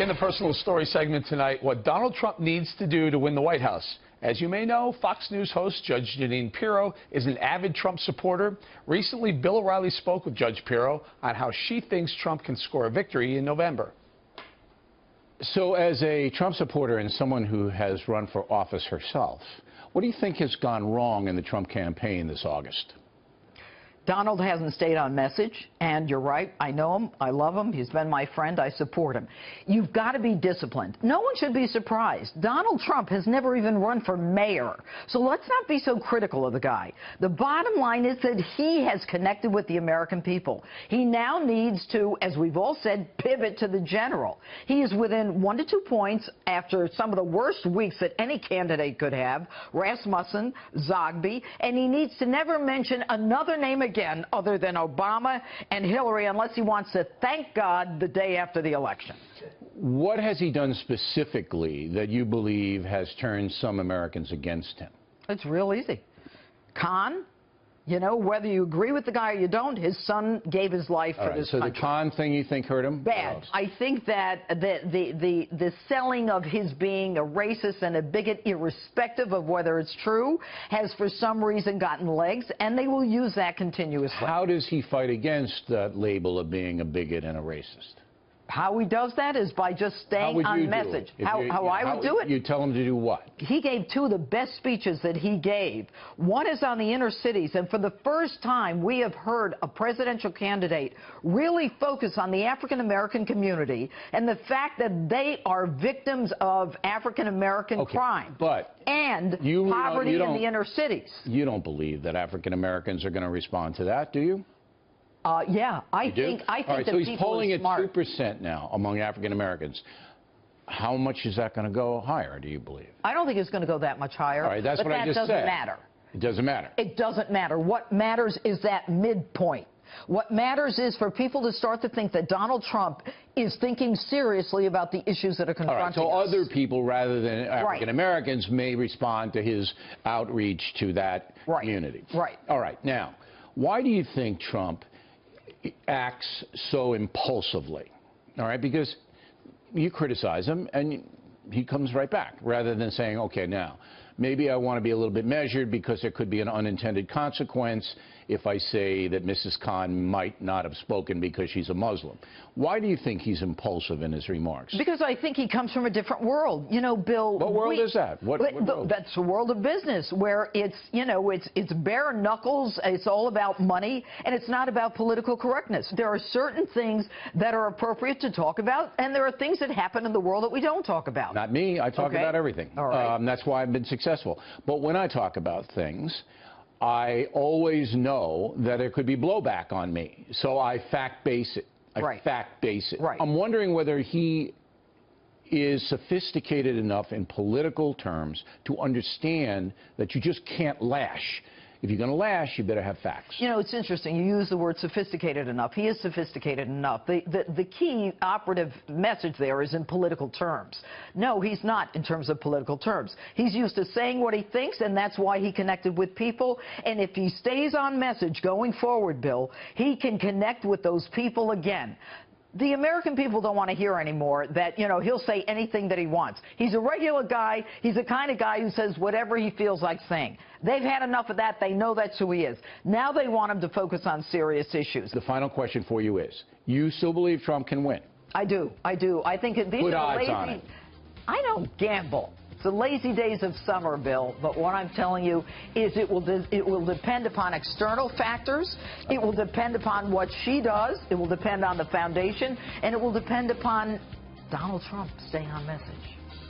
In the personal story segment tonight, what Donald Trump needs to do to win the White House. As you may know, Fox News host Judge Jeanine Pirro is an avid Trump supporter. Recently, Bill O'Reilly spoke with Judge Pirro on how she thinks Trump can score a victory in November. So as a Trump supporter and someone who has run for office herself, what do you think has gone wrong in the Trump campaign this August? Donald hasn't stayed on message, and you're right, I know him, I love him, he's been my friend, I support him. You've got to be disciplined. No one should be surprised. Donald Trump has never even run for mayor, so let's not be so critical of the guy. The bottom line is that he has connected with the American people. He now needs to, as we've all said, pivot to the general. He is within 1 to 2 points after some of the worst weeks that any candidate could have, Rasmussen, Zogby, and he needs to never mention another name again other than Obama and Hillary unless he wants to thank God the day after the election. What has he done specifically that you believe has turned some Americans against him? It's real easy. Con, you know, whether you agree with the guy or you don't, his son gave his life for this country. So the con thing you think hurt him? Bad. I think that the selling of his being a racist and a bigot, irrespective of whether it's true, has for some reason gotten legs, and they will use that continuously. How does he fight against that label of being a bigot and a racist? How he does that is by just staying on message. How I would do it? You tell him to do what? He gave 2 of the best speeches that he gave. One is on the inner cities, and for the first time, we have heard a presidential candidate really focus on the African-American community and the fact that they are victims of African-American crime and poverty in the inner cities. You don't believe that African-Americans are going to respond to that, do you? Yeah, I think that so he's polling at smart. 2% now among African Americans. How much is that going to go higher, do you believe? I don't think it's going to go that much higher. All right, that's what I just said. But that doesn't matter. It doesn't matter. It doesn't matter. What matters is that midpoint. What matters is for people to start to think that Donald Trump is thinking seriously about the issues that are confronting us. So other people, rather than African Americans, may respond to his outreach to that community. Right. All right. Now, why do you think Trump acts so impulsively? All right, because you criticize him and he comes right back, rather than saying, okay, now maybe I want to be a little bit measured because there could be an unintended consequence if I say that Mrs. Khan might not have spoken because she's a Muslim. Why do you think he's impulsive in his remarks? Because I think he comes from a different world. You know, Bill. What world is that? What world? That's the world of business, where it's, you know, it's bare knuckles, it's all about money, and it's not about political correctness. There are certain things that are appropriate to talk about, and there are things that happen in the world that we don't talk about. Not me. I talk about everything. All right. That's why I've been successful. But when I talk about things, I always know that there could be blowback on me, so I fact-base it. Fact-base it. I'm wondering whether he is sophisticated enough in political terms to understand that you just can't lash. If you're going to lash, you better have facts. You know, it's interesting. You use the word sophisticated enough. He is sophisticated enough. The key operative message there is in political terms. No, he's not in terms of political terms. He's used to saying what he thinks, and that's why he connected with people. And if he stays on message going forward, Bill, he can connect with those people again. The American people don't want to hear anymore that, you know, he'll say anything that he wants. He's a regular guy. He's the kind of guy who says whatever he feels like saying. They've had enough of that. They know that's who he is. Now they want him to focus on serious issues. The final question for you is, you still believe Trump can win? I do. I do. I think these are lazy. On it. I don't gamble. It's the lazy days of summer, Bill, but what I'm telling you is it will depend upon external factors. It will depend upon what she does. It will depend on the foundation, and it will depend upon Donald Trump staying on message.